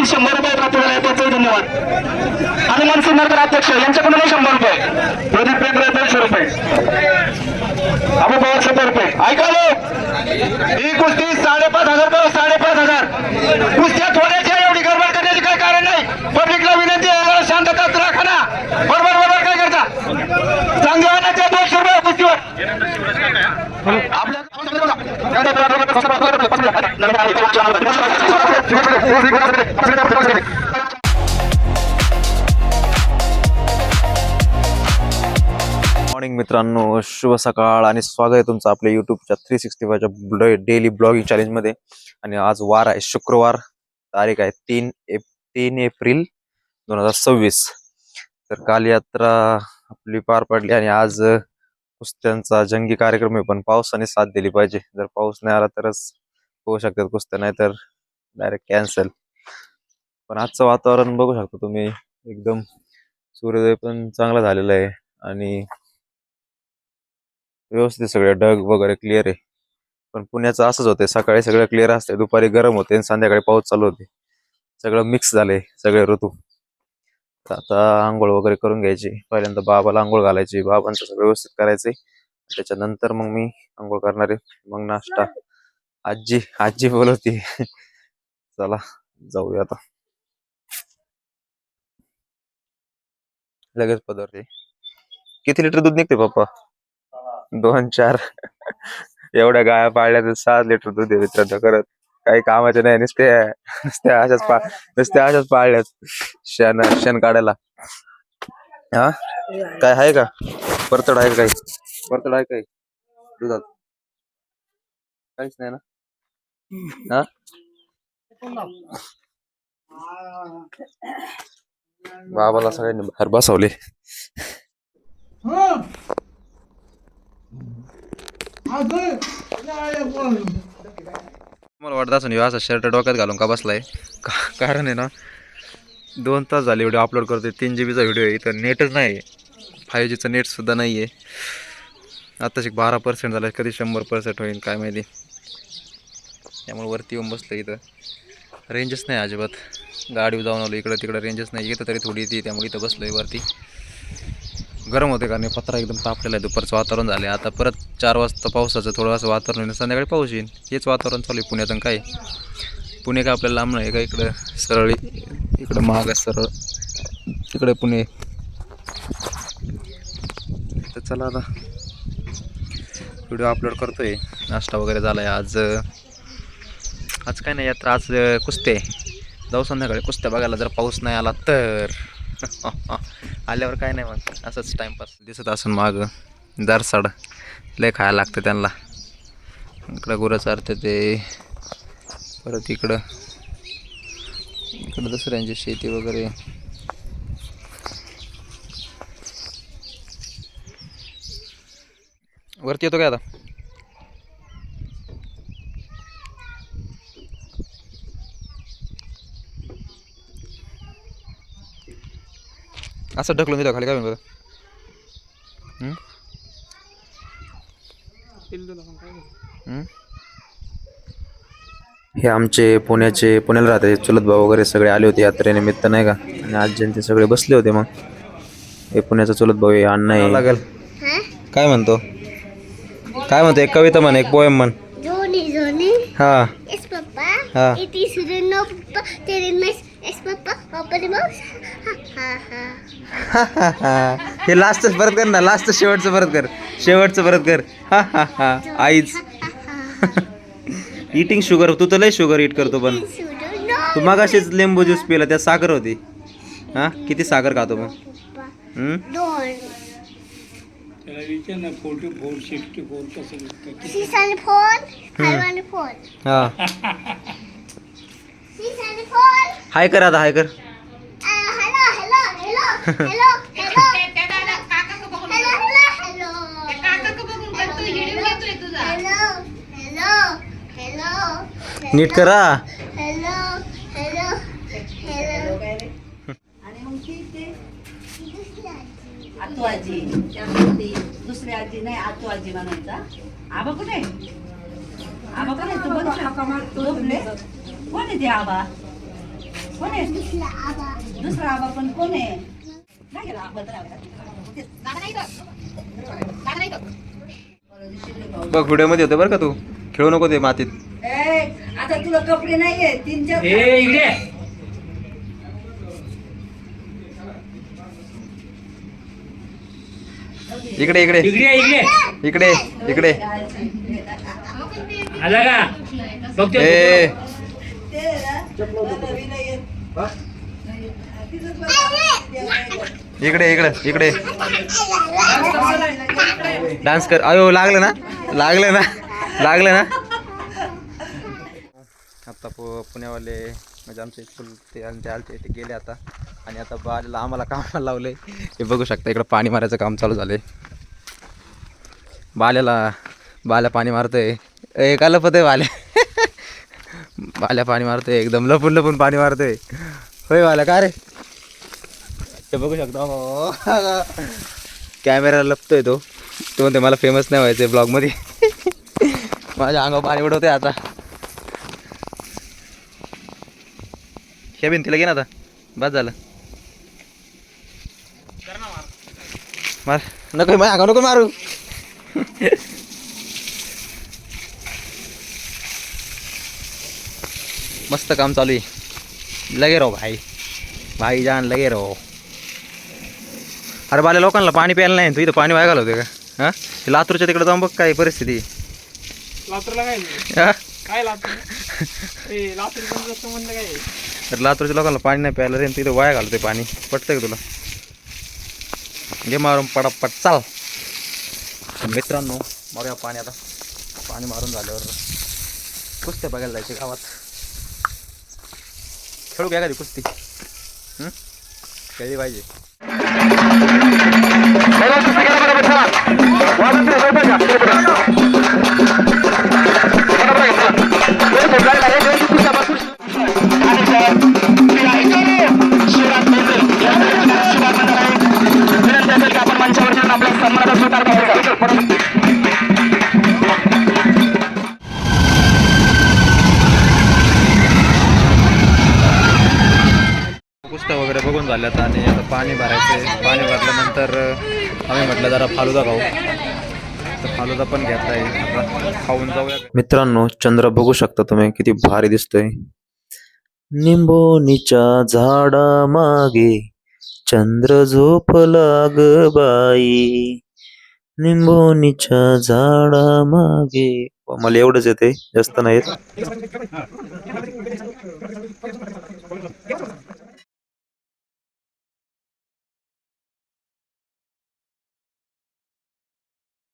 100 रुपये प्राप्त झाले त्याचे धन्यवाद. आणि मनसिंग नगर अध्यक्ष यांच्याकडून 100 रुपये. प्रदीप पेंद्रे 200 रुपये. अबू पवार 70 रुपये. ऐका लो ही कुस्ती 5,500 का 5,500 कुस्त्या थोड्याच्या एवढी गडबड करण्याचे काही कारण नाही. पब्लिकला विनंती आहे शांतता राखा ना. बरोबर काय करता चांगल्या 200 रुपये कुस्तीवर मॉर्निंग मित्रांनो, शुभ सकाळ आणि स्वागत आहे तुमचं आपल्या युट्यूबच्या 365च्या डेली ब्लॉगिंग चॅलेंजमध्ये. आणि आज वार आहे शुक्रवार, तारीख आहे 3 एप्रिल 2026. तर काल यात्रा आपली पार पडली आणि आज कुस्त्यांचा जंगी कार्यक्रम आहे, पण पावसाने साथ दिली पाहिजे. जर पाऊस नाही आला तरच होऊ शकतात कुस्त्या, नाही तर डायरेक्ट कॅन्सल. पण आजचं वातावरण बघू शकता तुम्ही, एकदम सूर्योदय पण चांगला झालेला आहे आणि व्यवस्थित सगळे ढग वगैरे क्लिअर आहे. पण पुण्याचं असंच होते, सकाळी सगळं क्लिअर असते, दुपारी गरम होते आणि संध्याकाळी पाऊस चालू होते. सगळं मिक्स झालंय सगळे ऋतू. तर आता आंघोळ वगैरे करून घ्यायची. पहिल्यांदा बाबाला आंघोळ घालायची, बाबांचं सगळं व्यवस्थित करायचंय. त्याच्यानंतर मग मी आंघोळ करणार आहे, मग नाश्ता. आजी बोलवती. चला जाऊया आता. लगेच पदार्थ. किती लिटर दूध निघते पप्पा? 2-4. एवढ्या गाया पाळल्या तर 7 लिटर दूध आहे मित्रांनो. करत काही कामाचे नाही, नुसत्या अशाच पाळल्यात शेण काढायला. हा काय आहे का परतड आहे? काही परतड आहे काही दुधात? काहीच नाही ना. बाबाला सगळ्यांनी बाहेर बसवले. मला वाटत असं असा शर्ट डोक्यात घालून का बसलाय? कारण आहे ना, 2 तास झाले व्हिडिओ अपलोड करतोय. 3 GB चा व्हिडिओ आहे, इथं नेटच नाही. 5G चं नेट सुद्धा नाही आहे. आत्ताच 12% झालं, कधी 100% होईल काय माहिती. त्यामुळे वरती येऊन बसलं. इथं रेंजच नाही अजिबात. गाडी जाऊन आलो इकडं तिकडं, रेंजच नाही. इथं तरी थोडी येते, त्यामुळे इथं बसलोय वरती. गरम होते कारण पत्रा एकदम तापलेला आहे. दुपारचं वातावरण झालं. आता परत 4 वाजता पावसाचं थोडंसं वातावरण होईल, संध्याकाळी पाऊस येईल. हेच वातावरण चालू आहे पुण्यातून. काय पुणे काय आपल्याला लांब नाही का? इकडं सरळ, इकडं महाग सरळ, तिकडे पुणे. तर चला आता व्हिडिओ अपलोड करतोय. नाश्ता वगैरे झालाय. आज काय नाही यात्रा, आज कुस्ते. जाऊ संध्याकाळी कुस्त्या बघायला, जर पाऊस नाही आला तर. आल्यावर काय नाही, मग असंच टाइमपास. दिसत असून माग दारसाड लय खायला लागतं त्यांना. इकडं गुरं चारते ते, परत इकडं दुसऱ्यांची शेती वगैरे. वरती येतो काय आता? असं ढकलून दिलं खाली काय बरं? हे आमचे पुण्याला राहते चुलत भाऊ वगैरे सगळे आले होते यात्रेनिमित्त, नाही का? आणि आजी ते सगळे बसले होते. मग हे पुण्याचा चुलत भाऊ आहे, अण्णा आहे. लागेल काय म्हणतो? काय म्हणतो? एक कविता म्हण, एक पोएम म्हण. हा हा. हे लास्टच परत कर ना, लास्ट शेवटचं परत कर. हा हा हा. आईच इटिंग शुगर. तू तर लय शुगर इट करतो, पण तू मगाशीच लिंबू ज्यूस पिला, त्यात साखर होती. हा किती साखर खातो मग? हाय कर आता, हाय कर. नीट करा. आतू आजी, दुसरी आजी नाही, आतू आजी म्हणायचा. आबा कुठे? आबा कुठे? तू बघ झोपले. कोण आहे ते आबा? कोण आहे दुसरा आबा पण कोण आहे नाही गेला आबा तर आबा. बघ व्हिडिओमध्ये होते बरं का तू, खेळू नको ते मातीत. ए, आता तुला कपडे नाहीये 3-4 इकडे इकडे इकडे इकडे आला का बघतो ए ते ना, नवीन आहे. इकडे इकडे इकडे डान्स कर. अयो लागलं ना लागलं ना लागलं ना. आता पुण्यावाले म्हणजे आमचे स्कूल ते आलते ते गेले आता. आणि आता बालेला आम्हाला कामाला लावले. हे बघू शकता इकडं पाणी मारायचं काम चालू झालंय. बाल्या पाणी मारतोय. एक लपत आहे बाल्या पाणी मारतोय एकदम लपून लपून पाणी मारतोय. होय बाल्या का रे. हे बघू शकता कॅमेरा लपतोय तो म्हणते मला फेमस नाही व्हायचंय ब्लॉगमध्ये. माझ्या अंगावर पाणी उडवतोय आता. ह्या भिंतीला घे ना आता बस झालं. मार नको माझ्या अंगावर नको मारू. मस्त काम चालू आहे. लगे राहो भाई जान लगे राहो. अरे बाल्या लोकांना पाणी प्यायला नाही तू इथं पाणी वाया घालवते का. हां लातूरच्या तिकडे जाऊन बघ काय परिस्थिती. लातूरला काय हा? काय लातूर लातूर म्हणलं काय तर लातूरच्या लोकांना पाणी नाही प्यायला रे तिथं वाया घालते पाणी. पटतंय का तुला. घे मारून पटापट चाल. मित्रांनो मारूया पाणी आता. पाणी मारून झाल्यावर कुस्त्या बघायला जायचे गावात. खेळू काय एखादी कुस्ती. खेळली पाहिजे. आपण मंचावरच्या आपल्या सन्मानाचा स्वीकार करूया. कुस्त्या वगैरे बघून झाल्यात आणि आता पाणी भरायचं आहे. पाणी भरल्यानंतर आम्ही म्हटलं जरा फालुदा खाऊ. तर फालुदा पण घेतला आहे. आता खाऊन जाऊया. मित्रांनो चंद्र बघू शकता तुम्ही किती भारी दिसतोय. निंबोनीच्या झाडा मागे चंद्र झोपला ग बाई. निंबोनीच्या झाडा मागे. मला एवढंच येते जास्त नाही येत.